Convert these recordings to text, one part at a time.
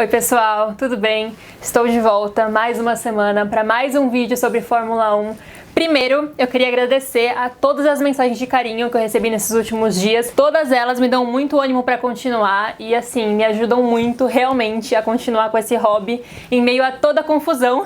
Oi pessoal, tudo bem? Estou de volta mais uma semana para mais um vídeo sobre Fórmula 1. Primeiro, eu queria agradecer a todas as mensagens de carinho que eu recebi nesses últimos dias. Todas elas me dão muito ânimo para continuar e assim, me ajudam muito realmente a continuar com esse hobby em meio a toda a confusão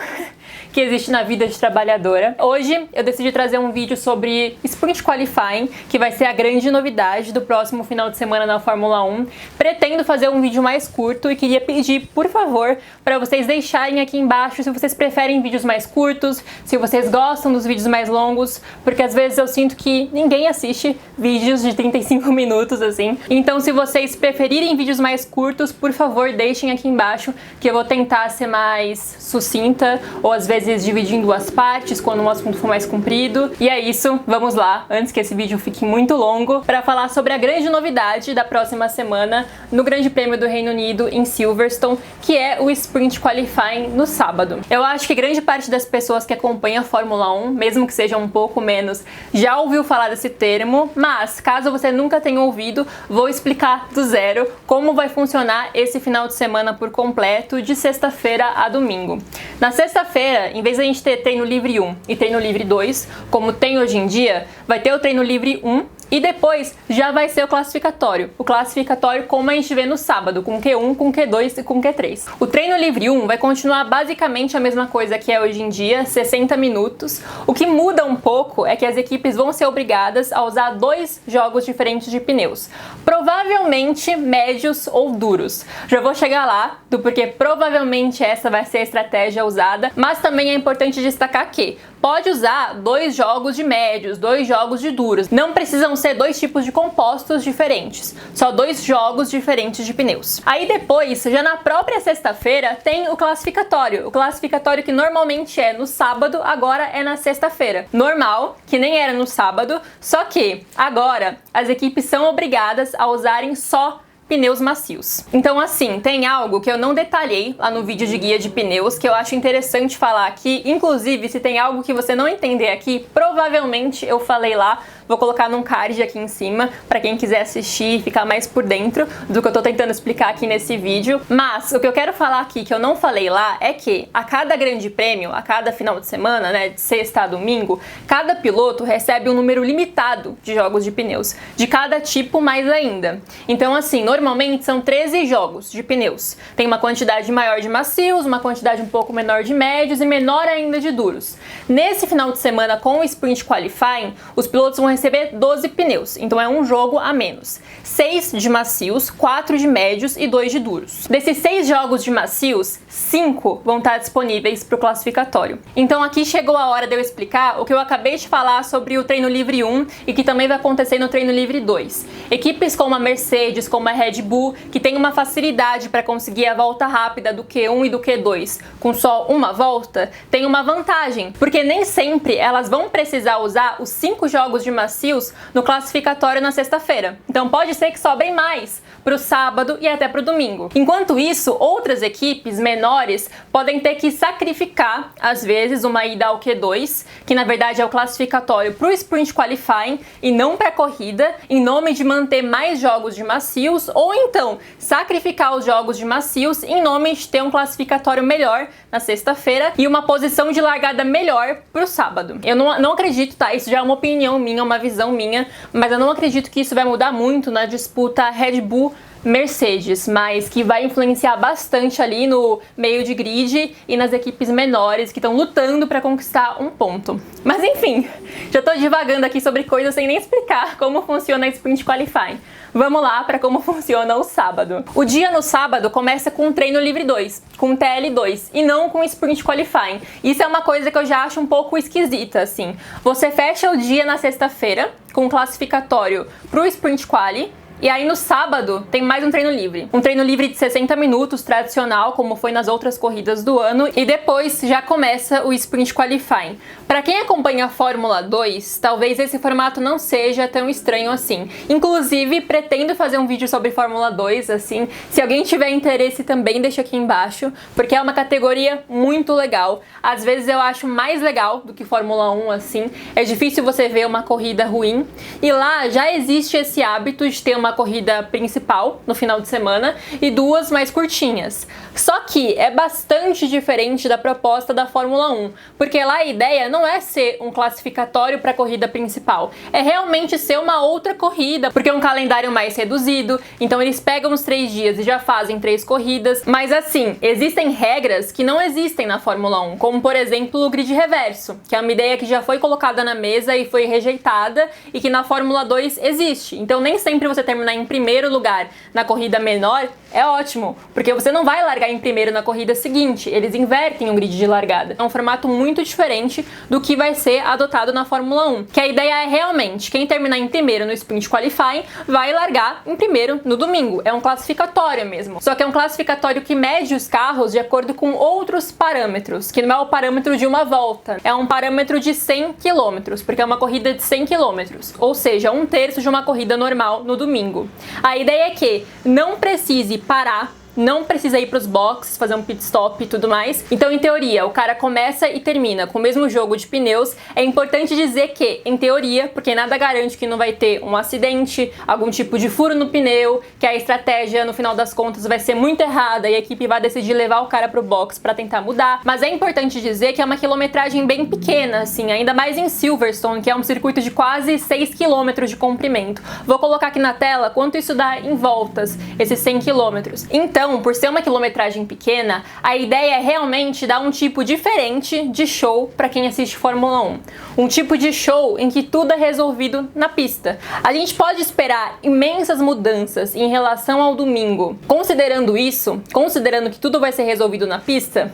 que existe na vida de trabalhadora. Hoje eu decidi trazer um vídeo sobre Sprint Qualifying, que vai ser a grande novidade do próximo final de semana na Fórmula 1. Pretendo fazer um vídeo mais curto e queria pedir, por favor, para vocês deixarem aqui embaixo se vocês preferem vídeos mais curtos, se vocês gostam dos vídeos mais longos, porque às vezes eu sinto que ninguém assiste vídeos de 35 minutos assim. Então, se vocês preferirem vídeos mais curtos, por favor, deixem aqui embaixo que eu vou tentar ser mais sucinta ou às vezes dividir em duas partes quando um assunto for mais comprido. E é isso, vamos lá, antes que esse vídeo fique muito longo, para falar sobre a grande novidade da próxima semana no Grande Prêmio do Reino Unido em Silverstone, que é o Sprint Qualifying no sábado. Eu acho que grande parte das pessoas que acompanham a Fórmula 1, mesmo que seja um pouco menos, já ouviu falar desse termo, mas caso você nunca tenha ouvido, vou explicar do zero como vai funcionar esse final de semana por completo, de sexta-feira a domingo. Na sexta-feira, em vez de a gente ter treino livre 1 e treino livre 2, como tem hoje em dia, vai ter o treino livre 1 e depois já vai ser o classificatório. O classificatório como a gente vê no sábado, com Q1, com Q2 e com Q3. O treino livre 1 vai continuar basicamente a mesma coisa que é hoje em dia, 60 minutos. O que muda um pouco é que as equipes vão ser obrigadas a usar dois jogos diferentes de pneus. Provavelmente médios ou duros. Já vou chegar lá, do porquê provavelmente essa vai ser a estratégia usada, mas também é importante destacar que pode usar dois jogos de médios, dois jogos de duros. Não precisam ser dois tipos de compostos diferentes, só dois jogos diferentes de pneus. Aí depois, já na própria sexta-feira, tem o classificatório. O classificatório que normalmente é no sábado, agora é na sexta-feira. Normal, que nem era no sábado, só que agora as equipes são obrigadas a usarem só pneus macios. Então assim, tem algo que eu não detalhei lá no vídeo de guia de pneus que eu acho interessante falar aqui. Inclusive, se tem algo que você não entender aqui, provavelmente eu falei lá. Vou colocar num card aqui em cima para quem quiser assistir e ficar mais por dentro do que eu tô tentando explicar aqui nesse vídeo. Mas o que eu quero falar aqui que eu não falei lá é que a cada grande prêmio, a cada final de semana, né, de sexta a domingo, cada piloto recebe um número limitado de jogos de pneus, de cada tipo mais ainda. Então assim, normalmente são 13 jogos de pneus. Tem uma quantidade maior de macios, uma quantidade um pouco menor de médios e menor ainda de duros. Nesse final de semana com o Sprint Qualifying, os pilotos vão receber 12 pneus, então é um jogo a menos. 6 de macios, 4 de médios e 2 de duros. Desses 6 jogos de macios, 5 vão estar disponíveis para o classificatório. Então aqui chegou a hora de eu explicar o que eu acabei de falar sobre o treino livre 1 e que também vai acontecer no treino livre 2. Equipes como a Mercedes, como a Red Bull, que tem uma facilidade para conseguir a volta rápida do Q1 e do Q2 com só uma volta, tem uma vantagem, porque nem sempre elas vão precisar usar os 5 jogos de macios no classificatório na sexta-feira. Então pode ser que sobrem mais para o sábado e até para o domingo. Enquanto isso, outras equipes menores podem ter que sacrificar, às vezes, uma ida ao Q2, que na verdade é o classificatório para o Sprint Qualifying e não para a corrida, em nome de manter mais jogos de macios, ou então sacrificar os jogos de macios em nome de ter um classificatório melhor na sexta-feira e uma posição de largada melhor para o sábado. Eu não acredito, tá? Isso já é uma opinião minha, uma visão minha, mas eu não acredito que isso vai mudar muito na disputa Red Bull Mercedes, mas que vai influenciar bastante ali no meio de grid e nas equipes menores que estão lutando para conquistar um ponto. Mas enfim, já tô divagando aqui sobre coisas sem nem explicar como funciona a Sprint Qualifying. Vamos lá para como funciona o sábado. O dia no sábado começa com o treino livre 2, com TL2, e não com o Sprint Qualifying. Isso é uma coisa que eu já acho um pouco esquisita, assim. Você fecha o dia na sexta-feira com o classificatório pro Sprint Quali, e aí no sábado tem mais um treino livre. Um treino livre de 60 minutos, tradicional, como foi nas outras corridas do ano. E depois já começa o Sprint Qualifying. Para quem acompanha a Fórmula 2, talvez esse formato não seja tão estranho assim. Inclusive, pretendo fazer um vídeo sobre Fórmula 2, assim. Se alguém tiver interesse também, deixa aqui embaixo, porque é uma categoria muito legal. Às vezes eu acho mais legal do que Fórmula 1, assim. É difícil você ver uma corrida ruim. E lá já existe esse hábito de ter uma corrida principal no final de semana e 2 mais curtinhas. Só que é bastante diferente da proposta da Fórmula 1, porque lá a ideia não é ser um classificatório para a corrida principal, é realmente ser uma outra corrida, porque é um calendário mais reduzido, então eles pegam os 3 dias e já fazem 3 corridas, mas assim, existem regras que não existem na Fórmula 1, como por exemplo o grid reverso, que é uma ideia que já foi colocada na mesa e foi rejeitada e que na Fórmula 2 existe. Então nem sempre você terminar em primeiro lugar na corrida menor é ótimo, porque você não vai largar em primeiro na corrida seguinte, eles invertem o grid de largada. É um formato muito diferente do que vai ser adotado na Fórmula 1, que a ideia é realmente quem terminar em primeiro no Sprint Qualifying vai largar em primeiro no domingo. É um classificatório mesmo, só que é um classificatório que mede os carros de acordo com outros parâmetros, que não é o parâmetro de uma volta, é um parâmetro de 100 km, porque é uma corrida de 100 km, ou seja, 1/3 de uma corrida normal no domingo. A ideia é que não precise parar, não precisa ir para os boxes, fazer um pit stop e tudo mais. Então, em teoria, o cara começa e termina com o mesmo jogo de pneus. É importante dizer que, em teoria, porque nada garante que não vai ter um acidente, algum tipo de furo no pneu, que a estratégia, no final das contas, vai ser muito errada e a equipe vai decidir levar o cara pro box para tentar mudar. Mas é importante dizer que é uma quilometragem bem pequena, assim, ainda mais em Silverstone, que é um circuito de quase 6 km de comprimento. Vou colocar aqui na tela quanto isso dá em voltas, esses 100 km. Então, por ser uma quilometragem pequena, a ideia é realmente dar um tipo diferente de show para quem assiste Fórmula 1. Um tipo de show em que tudo é resolvido na pista. A gente pode esperar imensas mudanças em relação ao domingo. Considerando isso, considerando que tudo vai ser resolvido na pista,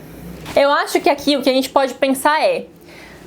eu acho que aqui o que a gente pode pensar é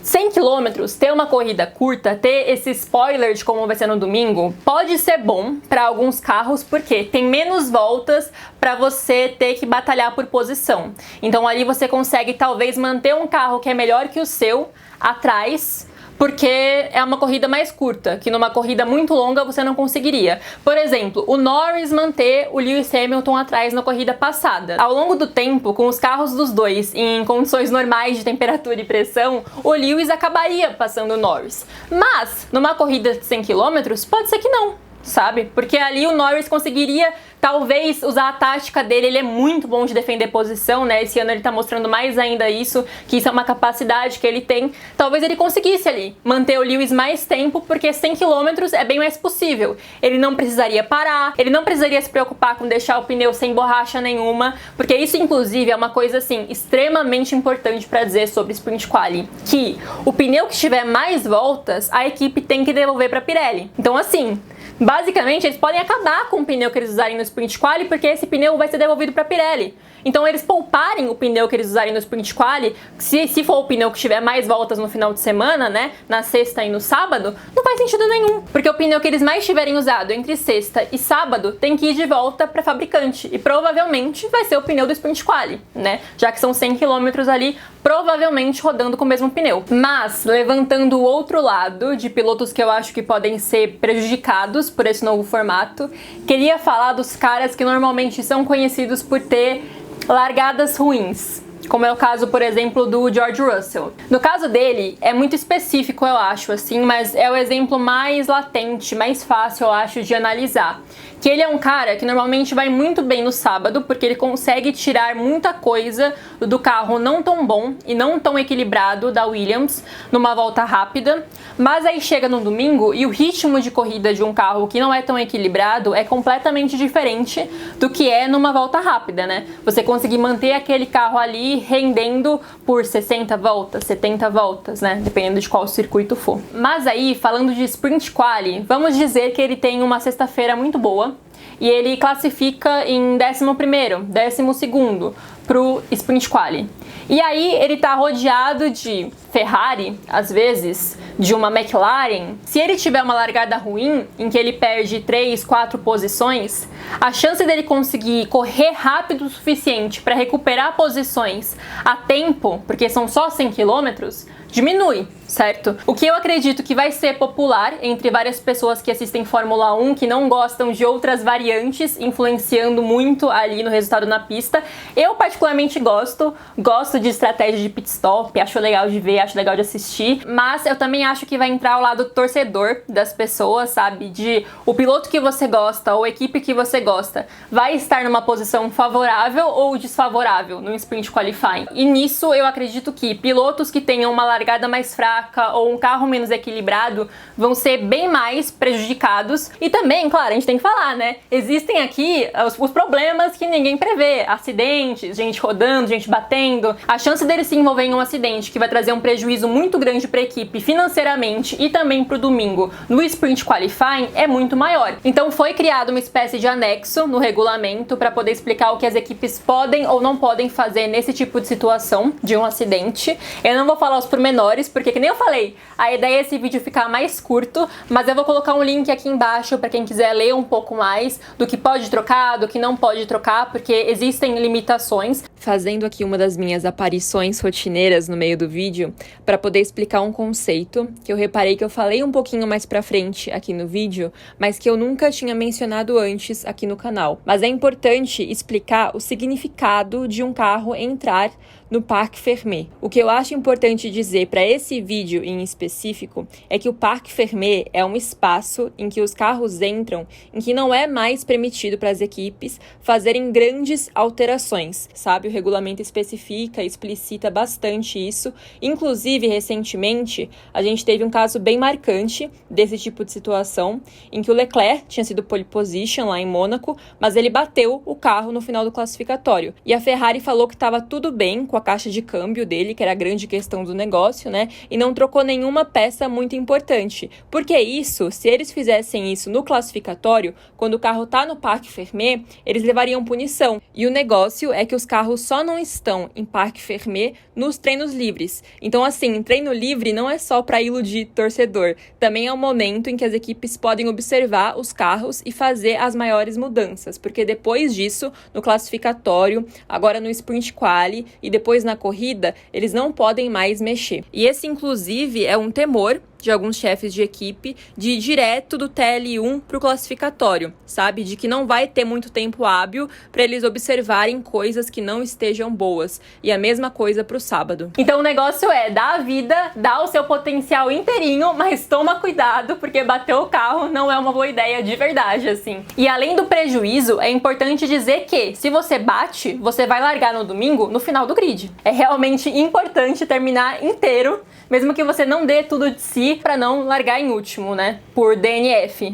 100 km, ter uma corrida curta, ter esse spoiler de como vai ser no domingo, pode ser bom para alguns carros, porque tem menos voltas para você ter que batalhar por posição. Então ali você consegue talvez manter um carro que é melhor que o seu atrás, porque é uma corrida mais curta, que numa corrida muito longa você não conseguiria. Por exemplo, o Norris manter o Lewis Hamilton atrás na corrida passada. Ao longo do tempo, com os carros dos dois em condições normais de temperatura e pressão, o Lewis acabaria passando o Norris. Mas, numa corrida de 100 km, pode ser que não, sabe? Porque ali o Norris conseguiria talvez usar a tática dele, ele é muito bom de defender posição, né? Esse ano ele tá mostrando mais ainda isso, que isso é uma capacidade que ele tem. Talvez ele conseguisse ali manter o Lewis mais tempo, porque 100 km é bem mais possível. Ele não precisaria parar, ele não precisaria se preocupar com deixar o pneu sem borracha nenhuma, porque isso inclusive é uma coisa assim extremamente importante para dizer sobre Sprint Quali, que o pneu que tiver mais voltas, a equipe tem que devolver para Pirelli. Então assim, basicamente, eles podem acabar com o pneu que eles usarem no Sprint Quali, porque esse pneu vai ser devolvido para Pirelli. Então, eles pouparem o pneu que eles usarem no Sprint Quali, se for o pneu que tiver mais voltas no final de semana, né, na sexta e no sábado, não faz sentido nenhum. Porque o pneu que eles mais tiverem usado entre sexta e sábado tem que ir de volta para fabricante. E provavelmente vai ser o pneu do Sprint Quali, né? Já que são 100 km ali, provavelmente rodando com o mesmo pneu. Mas, levantando o outro lado de pilotos que eu acho que podem ser prejudicados por esse novo formato, queria falar dos caras que normalmente são conhecidos por ter largadas ruins, como é o caso, por exemplo, do George Russell. No caso dele, é muito específico, eu acho, assim, mas é o exemplo mais latente, mais fácil, eu acho, de analisar. Que ele é um cara que normalmente vai muito bem no sábado, porque ele consegue tirar muita coisa do carro não tão bom e não tão equilibrado da Williams numa volta rápida, mas aí chega no domingo e o ritmo de corrida de um carro que não é tão equilibrado é completamente diferente do que é numa volta rápida, né? Você conseguir manter aquele carro ali rendendo por 60 voltas, 70 voltas, né? Dependendo de qual circuito for. Mas aí, falando de Sprint Quali, vamos dizer que ele tem uma sexta-feira muito boa e ele classifica em 11º, 12º pro Sprint Quali. E aí ele tá rodeado de Ferrari, às vezes, de uma McLaren. Se ele tiver uma largada ruim, em que ele perde 3, 4 posições, a chance dele conseguir correr rápido o suficiente para recuperar posições a tempo, porque são só 100 km, diminui, certo? O que eu acredito que vai ser popular entre várias pessoas que assistem Fórmula 1, que não gostam de outras variantes influenciando muito ali no resultado na pista. Eu, particularmente, particularmente gosto de estratégia de pit stop, acho legal de ver, acho legal de assistir, mas eu também acho que vai entrar o lado torcedor das pessoas, sabe? De o piloto que você gosta ou a equipe que você gosta vai estar numa posição favorável ou desfavorável no sprint qualifying. E nisso eu acredito que pilotos que tenham uma largada mais fraca ou um carro menos equilibrado vão ser bem mais prejudicados. E também, claro, a gente tem que falar, né? Existem aqui os problemas que ninguém prevê, acidentes, gente rodando, gente batendo. A chance deles se envolver em um acidente que vai trazer um prejuízo muito grande para a equipe financeiramente e também para o domingo no sprint qualifying é muito maior. Então foi criado uma espécie de anexo no regulamento para poder explicar o que as equipes podem ou não podem fazer nesse tipo de situação de um acidente. Eu não vou falar os pormenores porque, que nem eu falei, a ideia é esse vídeo ficar mais curto, mas eu vou colocar um link aqui embaixo para quem quiser ler um pouco mais do que pode trocar, do que não pode trocar, porque existem limitações. Fazendo aqui uma das minhas aparições rotineiras no meio do vídeo para poder explicar um conceito que eu reparei que eu falei um pouquinho mais pra frente aqui no vídeo, mas que eu nunca tinha mencionado antes aqui no canal. Mas é importante explicar o significado de um carro entrar no Parc Fermé. O que eu acho importante dizer para esse vídeo em específico é que o Parc Fermé é um espaço em que os carros entram, em que não é mais permitido para as equipes fazerem grandes alterações, sabe? O regulamento especifica, explicita bastante isso. Inclusive, recentemente, a gente teve um caso bem marcante desse tipo de situação, em que o Leclerc tinha sido pole position lá em Mônaco, mas ele bateu o carro no final do classificatório. E a Ferrari falou que estava tudo bem com a caixa de câmbio dele, que era a grande questão do negócio, né? E não trocou nenhuma peça muito importante. Porque isso, se eles fizessem isso no classificatório, quando o carro tá no Parc Fermé, eles levariam punição. E o negócio é que os carros só não estão em Parc Fermé nos treinos livres. Então, assim, treino livre não é só para iludir torcedor. Também é um momento em que as equipes podem observar os carros e fazer as maiores mudanças. Porque depois disso, no classificatório, agora no sprint quali e depois na corrida, eles não podem mais mexer. E esse, inclusive, é um temor de alguns chefes de equipe de ir direto do TL1 para o classificatório, sabe? De que não vai ter muito tempo hábil para eles observarem coisas que não estejam boas. E a mesma coisa para o sábado. Então o negócio é dar a vida, dar o seu potencial inteirinho, mas toma cuidado, porque bater o carro não é uma boa ideia de verdade, assim. E além do prejuízo, é importante dizer que se você bate, você vai largar no domingo no final do grid. É realmente importante terminar inteiro, mesmo que você não dê tudo de si, para não largar em último, né? Por DNF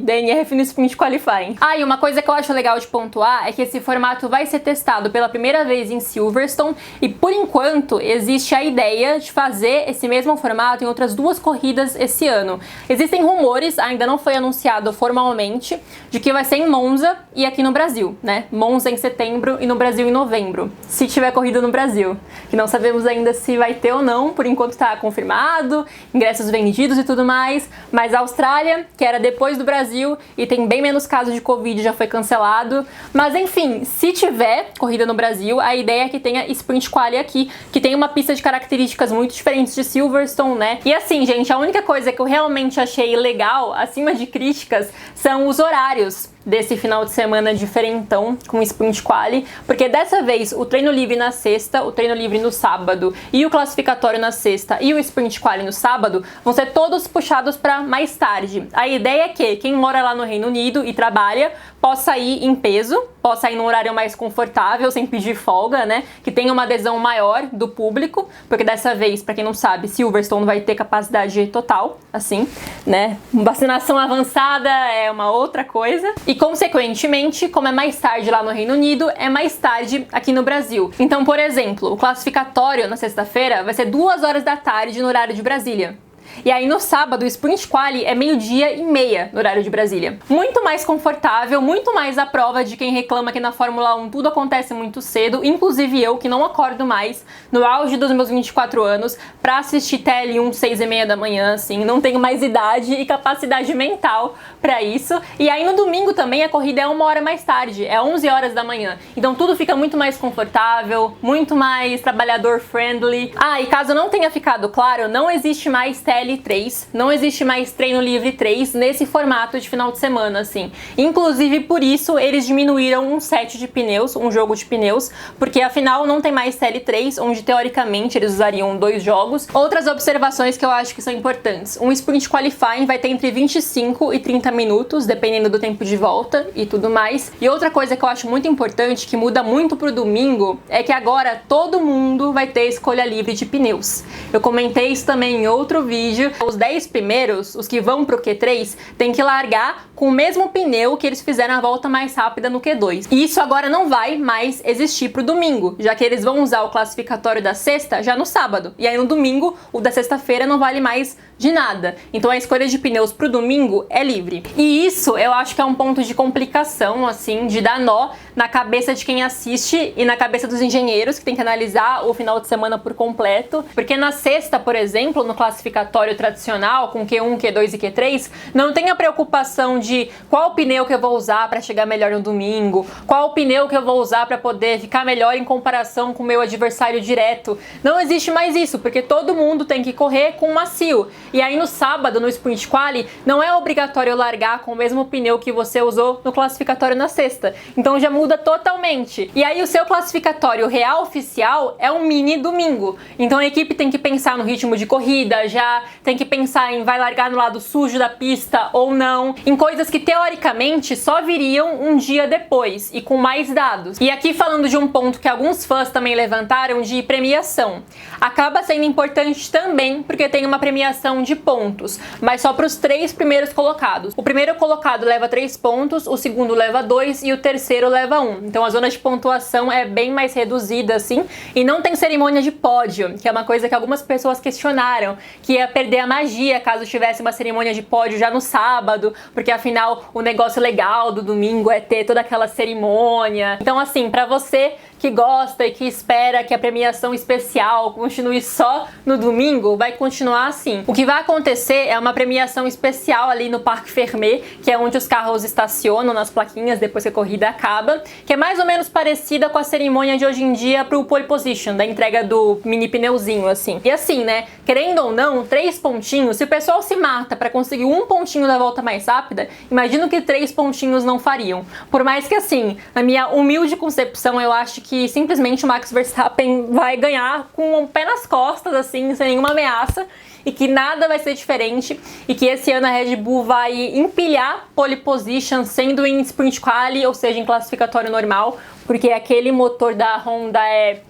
no sprint qualifying. E uma coisa que eu acho legal de pontuar é que esse formato vai ser testado pela primeira vez em Silverstone e, por enquanto, existe a ideia de fazer esse mesmo formato em outras 2 corridas esse ano. Existem rumores, ainda não foi anunciado formalmente, de que vai ser em Monza e aqui no Brasil, né? Monza em setembro e no Brasil em novembro, se tiver corrida no Brasil. Que não sabemos ainda se vai ter ou não, por enquanto tá confirmado, ingressos vendidos e tudo mais, mas a Austrália, que era depois do Brasil e tem bem menos casos de Covid, já foi cancelado. Mas enfim, se tiver corrida no Brasil, a ideia é que tenha sprint quali aqui, que tem uma pista de características muito diferentes de Silverstone, né? E assim, gente, a única coisa que eu realmente achei legal, acima de críticas, são os horários desse final de semana diferentão com sprint quali, porque dessa vez o treino livre na sexta, o treino livre no sábado e o classificatório na sexta e o sprint quali no sábado vão ser todos puxados para mais tarde. A ideia é que quem mora lá no Reino Unido e trabalha possa ir em peso, possa ir num horário mais confortável, sem pedir folga, né? Que tenha uma adesão maior do público, porque dessa vez, para quem não sabe, Silverstone vai ter capacidade total, assim, né? Vacinação avançada é uma outra coisa. E, consequentemente, como é mais tarde lá no Reino Unido, é mais tarde aqui no Brasil. Então, por exemplo, o classificatório na sexta-feira vai ser 2 horas da tarde no horário de Brasília. E aí no sábado o sprint quali é 12h30 no horário de Brasília. Muito mais confortável, muito mais a prova de quem reclama que na Fórmula 1 tudo acontece muito cedo, inclusive eu que não acordo mais no auge dos meus 24 anos pra assistir TL1 6h30 da manhã, assim, não tenho mais idade e capacidade mental pra isso. E aí no domingo também a corrida é 1 hora mais tarde, é 11 horas da manhã. Então tudo fica muito mais confortável, muito mais trabalhador friendly. E caso não tenha ficado claro, não existe mais TL TL3, não existe mais treino livre 3 nesse formato de final de semana, assim. Inclusive, por isso, eles diminuíram um set de pneus, um jogo de pneus, porque afinal não tem mais TL3, onde teoricamente eles usariam 2 jogos. Outras observações que eu acho que são importantes. Um Sprint Qualifying vai ter entre 25 e 30 minutos, dependendo do tempo de volta e tudo mais. E outra coisa que eu acho muito importante, que muda muito pro domingo, é que agora todo mundo vai ter escolha livre de pneus. Eu comentei isso também em outro vídeo. Os 10 primeiros, os que vão pro Q3, tem que largar com o mesmo pneu que eles fizeram a volta mais rápida no Q2. E isso agora não vai mais existir pro domingo, já que eles vão usar o classificatório da sexta já no sábado. E aí no domingo, o da sexta-feira não vale mais de nada. Então a escolha de pneus pro domingo é livre. E isso eu acho que é um ponto de complicação, assim, de dar nó na cabeça de quem assiste e na cabeça dos engenheiros, que tem que analisar o final de semana por completo. Porque na sexta, por exemplo, no classificatório tradicional, com Q1, Q2 e Q3, não tem a preocupação de qual pneu que eu vou usar para chegar melhor no domingo, qual pneu que eu vou usar para poder ficar melhor em comparação com o meu adversário direto. Não existe mais isso, porque todo mundo tem que correr com macio. E aí no sábado, no Sprint Quali, não é obrigatório largar com o mesmo pneu que você usou no classificatório na sexta. Então já muda totalmente. E aí o seu classificatório real oficial é um mini domingo. Então a equipe tem que pensar no ritmo de corrida, já tem que pensar em vai largar no lado sujo da pista ou não, em coisas que teoricamente só viriam um dia depois e com mais dados. E aqui falando de um ponto que alguns fãs também levantaram de premiação. Acaba sendo importante também porque tem uma premiação de pontos, mas só para os 3 primeiros colocados. O primeiro colocado leva 3 pontos, o segundo leva 2 e o terceiro leva 1. Então a zona de pontuação é bem mais reduzida assim, e não tem cerimônia de pódio, que é uma coisa que algumas pessoas questionaram, que ia perder a magia caso tivesse uma cerimônia de pódio já no sábado, porque afinal o negócio legal do domingo é ter toda aquela cerimônia. Então assim, para você que gosta e que espera que a premiação especial continue só no domingo, vai continuar assim. O que vai acontecer é uma premiação especial ali no Parque Fermé, que é onde os carros estacionam nas plaquinhas depois que a corrida acaba, que é mais ou menos parecida com a cerimônia de hoje em dia pro pole position, da entrega do mini pneuzinho, assim. E assim, né, querendo ou não, 3 pontinhos, se o pessoal se mata pra conseguir 1 pontinho da volta mais rápida, imagino que 3 pontinhos não fariam. Por mais que assim, na minha humilde concepção, eu acho que simplesmente o Max Verstappen vai ganhar com o pé nas costas, assim, sem nenhuma ameaça, e que nada vai ser diferente, e que esse ano a Red Bull vai empilhar pole position, sendo em sprint quali, ou seja, em classificatório normal, porque aquele motor da Honda é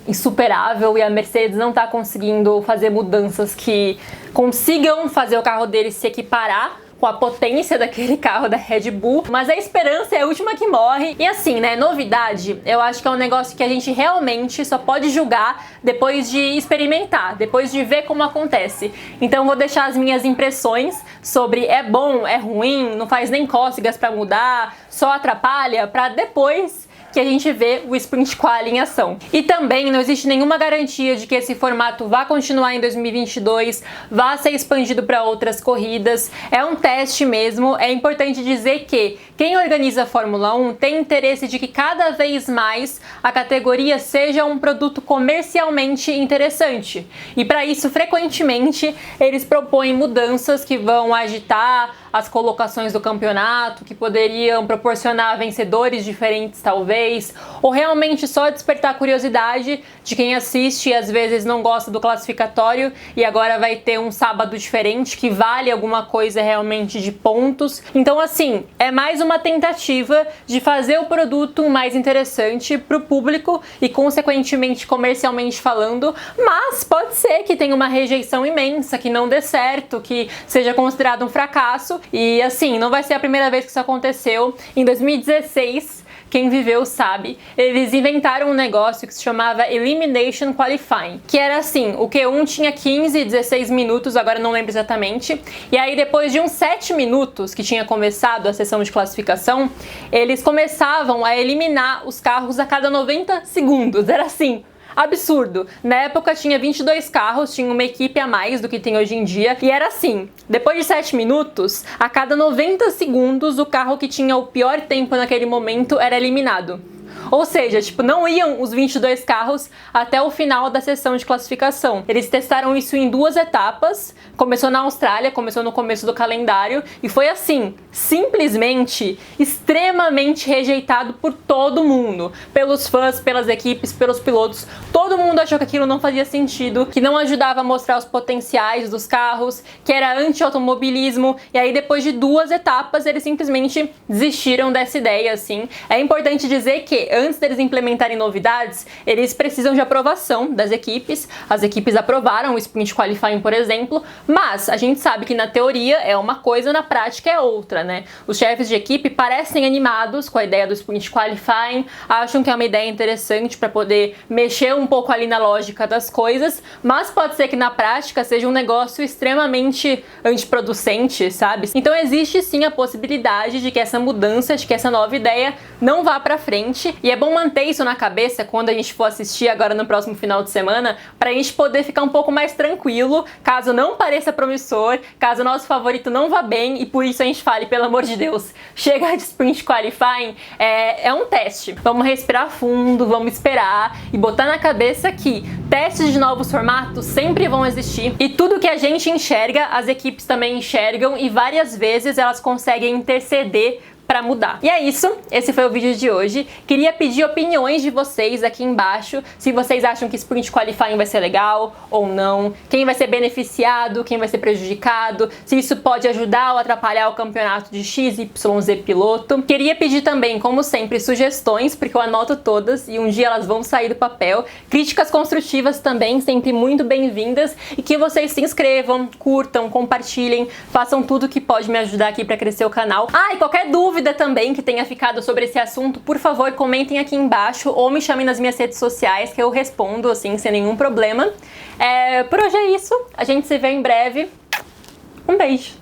insuperável e a Mercedes não está conseguindo fazer mudanças que consigam fazer o carro dele se equiparar com a potência daquele carro da Red Bull, mas a esperança é a última que morre. E assim, né, novidade, eu acho que é um negócio que a gente realmente só pode julgar depois de experimentar, depois de ver como acontece. Então vou deixar as minhas impressões sobre é bom, é ruim, não faz nem cócegas pra mudar, só atrapalha, pra depois que a gente vê o Sprint Quali em ação. E também não existe nenhuma garantia de que esse formato vá continuar em 2022, vá ser expandido para outras corridas. É um teste mesmo. É importante dizer que quem organiza a Fórmula 1 tem interesse de que cada vez mais a categoria seja um produto comercialmente interessante. E para isso, frequentemente, eles propõem mudanças que vão agitar as colocações do campeonato, que poderiam proporcionar vencedores diferentes talvez, ou realmente só despertar a curiosidade de quem assiste e às vezes não gosta do classificatório e agora vai ter um sábado diferente que vale alguma coisa realmente de pontos. Então assim, é mais uma tentativa de fazer o produto mais interessante para o público e consequentemente comercialmente falando, mas pode ser que tenha uma rejeição imensa, que não dê certo, que seja considerado um fracasso. E assim, não vai ser a primeira vez que isso aconteceu. Em 2016, quem viveu sabe, eles inventaram um negócio que se chamava Elimination Qualifying, que era assim, o Q1 tinha 15, 16 minutos, agora não lembro exatamente, e aí depois de uns 7 minutos que tinha começado a sessão de classificação, eles começavam a eliminar os carros a cada 90 segundos, era assim, absurdo. Na época tinha 22 carros, tinha uma equipe a mais do que tem hoje em dia, e era assim, depois de 7 minutos, a cada 90 segundos o carro que tinha o pior tempo naquele momento era eliminado. Ou seja, tipo, não iam os 22 carros até o final da sessão de classificação. Eles testaram isso em 2 etapas, começou na Austrália, começou no começo do calendário, e foi assim, simplesmente, extremamente rejeitado por todo mundo, pelos fãs, pelas equipes, pelos pilotos. Todo mundo achou que aquilo não fazia sentido, que não ajudava a mostrar os potenciais dos carros, que era anti-automobilismo, e aí depois de 2 etapas eles simplesmente desistiram dessa ideia, assim. É importante dizer que antes deles implementarem novidades, eles precisam de aprovação das equipes. As equipes aprovaram o Sprint Qualifying, por exemplo, mas a gente sabe que na teoria é uma coisa, na prática é outra, né? Os chefes de equipe parecem animados com a ideia do Sprint Qualifying, acham que é uma ideia interessante para poder mexer um pouco ali na lógica das coisas, mas pode ser que na prática seja um negócio extremamente antiproducente, sabe? Então existe sim a possibilidade de que essa mudança, de que essa nova ideia não vá pra frente, e é bom manter isso na cabeça quando a gente for assistir agora no próximo final de semana, pra gente poder ficar um pouco mais tranquilo, caso não pareça promissor, caso o nosso favorito não vá bem, e por isso a gente fale, pelo amor de Deus, chega de Sprint Qualifying, é um teste. Vamos respirar fundo, vamos esperar e botar na cabeça que testes de novos formatos sempre vão existir, e tudo que a gente enxerga, as equipes também enxergam, e várias vezes elas conseguem interceder para mudar. E é isso, esse foi o vídeo de hoje. Queria pedir opiniões de vocês aqui embaixo, se vocês acham que Sprint Qualifying vai ser legal ou não, quem vai ser beneficiado, quem vai ser prejudicado, se isso pode ajudar ou atrapalhar o campeonato de XYZ piloto. Queria pedir também, como sempre, sugestões, porque eu anoto todas e um dia elas vão sair do papel. Críticas construtivas também, sempre muito bem-vindas, e que vocês se inscrevam, curtam, compartilhem, façam tudo que pode me ajudar aqui para crescer o canal. Ah, e qualquer dúvida também que tenha ficado sobre esse assunto, por favor, comentem aqui embaixo ou me chamem nas minhas redes sociais que eu respondo, assim, sem nenhum problema. Por hoje é isso. A gente se vê em breve. Um beijo!